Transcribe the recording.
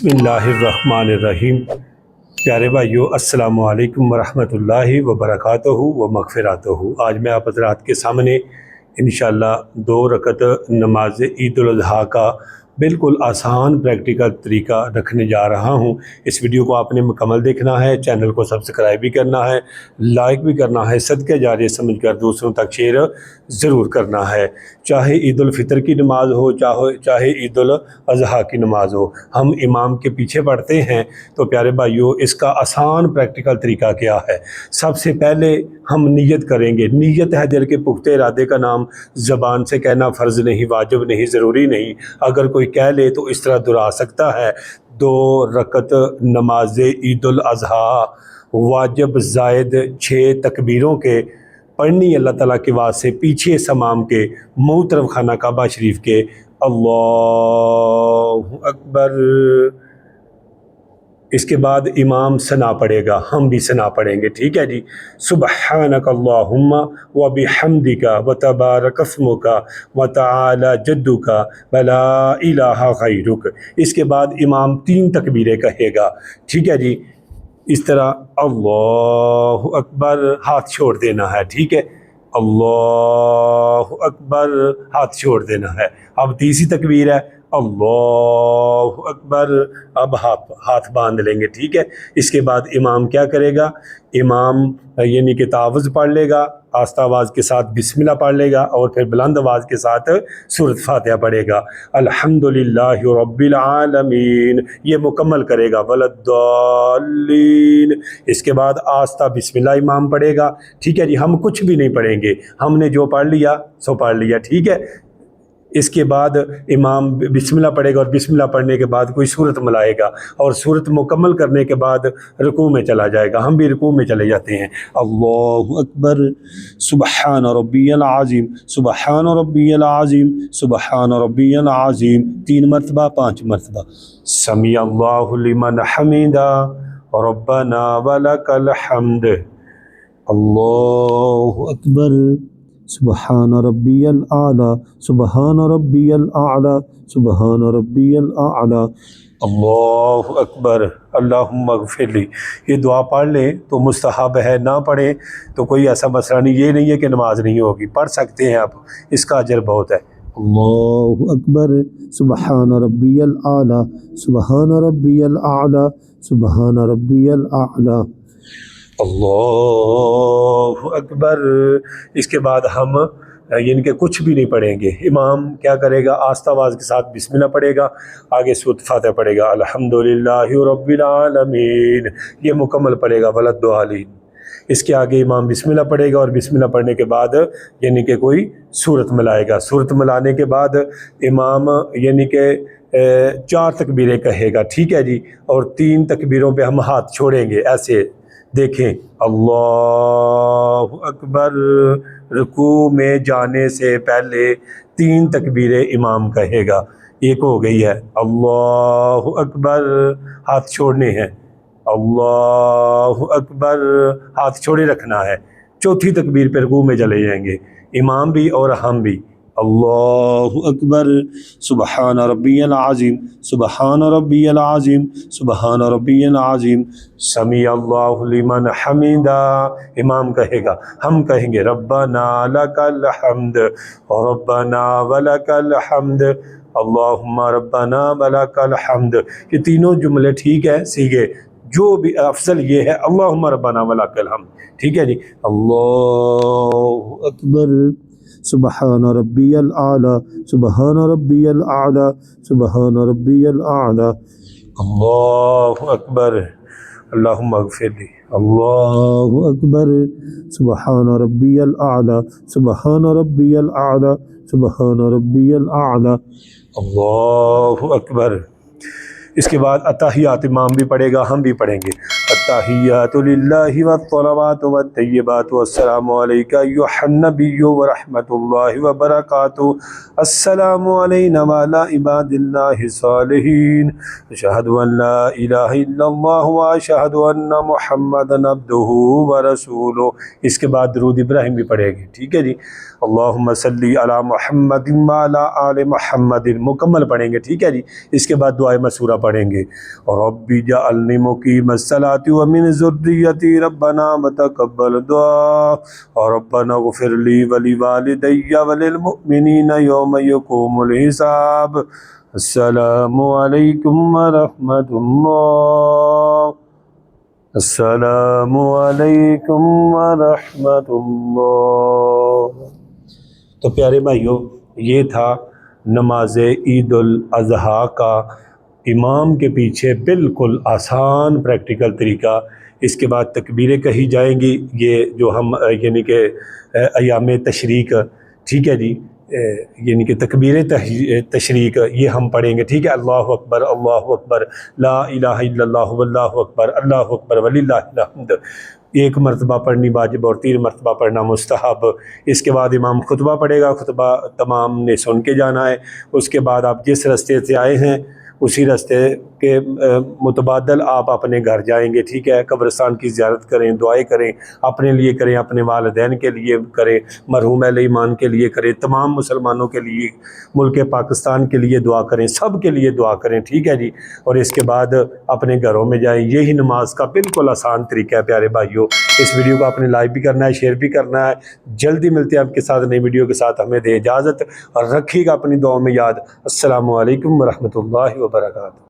बिस्मिल्लाहिर्रहमानिर्रहीम। प्यारे भाइयों, अस्सलामु अलैकुम वरहमतुल्लाहि वबरकातुहू व मग़फ़िरतुहू। आज मैं आप हज़रात के सामने इंशाअल्लाह 2 रकत नमाज ईद उल अज़हा का बिल्कुल आसान प्रैक्टिकल तरीका रखने जा रहा हूं। इस वीडियो को आपने मुकम्मल देखना है, चैनल को सब्सक्राइब भी करना है, लाइक भी करना है, सदक़े जारिया समझकर दूसरों तक शेयर ज़रूर करना है। चाहे ईद उल फ़ितर की नमाज हो, चाहे ईद उल अज़हा की नमाज हो, हम इमाम के पीछे पढ़ते हैं। तो प्यारे भाइयों, इसका आसान प्रैक्टिकल तरीका क्या है? सबसे पहले हम नियत करेंगे। नियत है दिल के पुख्ते इरादे का नाम। ज़बान से कहना फ़र्ज़ नहीं, वाजिब नहीं, ज़रूरी नहीं। अगर कोई कह ले तो इस तरह दुहरा सकता है। 2 रकत नमाज ईद उल अज़हा वाजिब ज़ायद 6 तकबीरों के पढ़नी अल्लाह ताला के वास्ते पीछे समाम के मुँह तरफ खाना काबा शरीफ के अल्लाहु अकबर। इसके बाद इमाम सना पढ़ेगा, हम भी सना पढ़ेंगे, ठीक है जी। सुबहानक अल्लाहुम्मा व बिहम्दिका व तबारक अस्मुका व तआला जद्दुका व ला इलाहा गैरुक। इसके बाद इमाम 3 तकबीरें कहेगा, ठीक है जी। इस तरह अल्लाहु अकबर, हाथ छोड़ देना है, ठीक है। अल्लाहु अकबर, हाथ छोड़ देना है। अब तीसरी तकबीर है अल्लाहु अकबर। अब हाथ बांध लेंगे, ठीक है। इसके बाद इमाम क्या करेगा? इमाम यानी कि तावज़ पढ़ लेगा, आस्ता आवाज़ के साथ बिस्मिल्लाह पढ़ लेगा और फिर बुलंद आवाज़ के साथ सूरत फातिहा पढ़ेगा। अल्हम्दुलिल्लाहि रब्बिल आलमीन, ये मुकम्मल करेगा। वलद्दाल्लीन। इसके बाद आस्ता बिस्मिल्लाह इमाम पढ़ेगा, ठीक है जी। हम कुछ भी नहीं पढ़ेंगे, हमने जो पढ़ लिया सो पढ़ लिया, ठीक है। इसके बाद इमाम बिस्मिल्लाह पढ़ेगा और बिस्मिल्लाह पढ़ने के बाद कोई सूरत मिलाएगा और सूरत मुकम्मल करने के बाद रुकू में चला जाएगा। हम भी रुकू में चले जाते हैं। अल्लाहु अकबर, सुबहान रब्बियल आज़ीम, सुबहान रब्बियल आज़ीम, सुबहान रब्बियल आज़ीम 3 मरतबा, 5 मरतबा। समी अल्लाहु लिमन हमीदा रब्बना वलकल हम्द। अल्लाहु अकबर, सुबहान रब्बियल आला, सुबहान रब्बियल आला, सुबहान रब्बियल आला। अल्लाहु अकबर, अल्लाहुम्मा ग़फ़िरली। ये दुआ पढ़ लें तो मुस्तहब है, ना पढ़ें तो कोई ऐसा मसला नहीं। ये नहीं है कि नमाज नहीं होगी, पढ़ सकते हैं आप, इसका अजर बहुत है। अल्लाहु अकबर, सुबहान रब्बियल आला, सुबहान रब्बियल आला, सुबहान रब्बियल आला। अल्लाहु अकबर। इसके बाद हम यानी कि कुछ भी नहीं पढ़ेंगे। इमाम क्या करेगा? आस्ता आवाज़ के साथ बिस्मिल्लाह पढ़ेगा, आगे सूरत फातिहा पढ़ेगा, अल्हम्दुलिल्लाहि रब्बिल आलमीन, ये मुकम्मल पढ़ेगा। वलद्दाल्लीन। इसके आगे इमाम बिस्मिल्लाह पढ़ेगा और बिस्मिल्लाह पढ़ने के बाद यानी कि कोई सूरत मिलाएगा। सूरत मिलाने के बाद इमाम यानी कि 4 तकबीरें कहेगा, ठीक है जी। और 3 तकबीरों पे हम हाथ छोड़ेंगे, ऐसे देखें। अल्लाहु अकबर। रुकू में जाने से पहले 3 तकबीरें इमाम कहेगा। एक हो गई है। अल्लाहु अकबर, हाथ छोड़ने हैं। अल्लाहु अकबर, हाथ छोड़े रखना है। चौथी तकबीर पर रुकू में चले जाएंगे, इमाम भी और हम भी। अल्लाहु अकबर, सुबहान रब्बियल आज़ीम, सुबहान रब्बियल आज़ीम, सुबहान रब्बियल आज़ीम। समी अल्लाहु लिमन हमीदा, इमाम कहेगा, हम कहेंगे रब्बना लकल हम्द रब्बना वलकल हम्द, अल्लाहुम्मा रब्बना वलकल हम्द। ये तीनों जुमले ठीक है, सीखे। जो भी अफजल ये है अल्लाहुम्मा रब्बना वलकल हम्द, ठीक है जी। अल्लाहु अकबर, सुबहान रब्बियल आला, सुबहान रब्बियल आला, सुबहान रब्बियल आला। अल्लाहु अकबर, अल्लाहुम्मा ग़फ़िरली। अल्लाहु अकबर, सुबहान रब्बियल आला, सुबहान रब्बियल आला, सुबहान रब्बियल आला। अल्लाहु अकबर। इसके बाद अत्तहियात इमाम भी पढ़ेगा, हम भी पढ़ेंगे। التحیات للہ والصلوات والطیبات والسلام علیکہ ایھا النبی ورحمۃ اللہ وبرکاتہ السلام علینا وعلی عباد اللہ الصالحین اشہد ان لا الہ الا اللہ واشہد ان محمدا عبدہ ورسولہ۔ اس کے بعد درود ابراہیم بھی پڑھے گی، ٹھیک ہے جی۔ اللہم صلی علی محمد وعلی آل محمد مکمل پڑھیں گے، ٹھیک ہے جی۔ اس کے بعد دعائے مسورہ پڑھیں گے، رب اجعلنی مقیم الصلاۃ ومن ذریتی ربنا وتقبل دعاء ربنا اغفر لی ولوالدی وللمؤمنین یوم یقوم الحساب۔ السلام علیکم ورحمۃ اللہ، السلام علیکم ورحمۃ اللہ۔ تو پیارے بھائیوں، یہ تھا نماز عید الاضحیٰ کا امام کے پیچھے بالکل آسان پریکٹیکل طریقہ۔ اس کے بعد تکبیریں کہی جائیں گی، یہ جو ہم یعنی کہ ایام تشریق، ٹھیک ہے جی، یعنی کہ تکبیر تشریق یہ ہم پڑھیں گے، ٹھیک ہے۔ اللہ اکبر لا الہ الا اللہ واللہ اکبر وللہ الحمد، ایک مرتبہ پڑھنی واجب اور 3 مرتبہ پڑھنا مستحب۔ اس کے بعد امام خطبہ پڑھے گا، خطبہ تمام نے سن کے جانا ہے۔ اس کے بعد آپ جس راستے سے آئے ہیں اسی راستے کے متبادل آپ اپنے گھر جائیں گے، ٹھیک ہے۔ قبرستان کی زیارت کریں، دعائیں کریں، اپنے لیے کریں، اپنے والدین کے لیے کریں، مرحوم اہل ایمان کے لیے کریں، تمام مسلمانوں کے لیے، ملک پاکستان کے لیے دعا کریں، سب کے لیے دعا کریں، ٹھیک ہے جی۔ اور اس کے بعد اپنے گھروں میں جائیں۔ یہی نماز کا بالکل آسان طریقہ ہے پیارے بھائیوں۔ اس ویڈیو کو آپ نے لائک بھی کرنا ہے، شیئر بھی کرنا ہے۔ جلدی ملتے ہیں آپ کے ساتھ نئی ویڈیو کے ساتھ، ہمیں دے اجازت اور رکھیے گا اپنی دعاؤں میں یاد۔ السلام علیکم ورحمۃ اللہ وبرکاتہ۔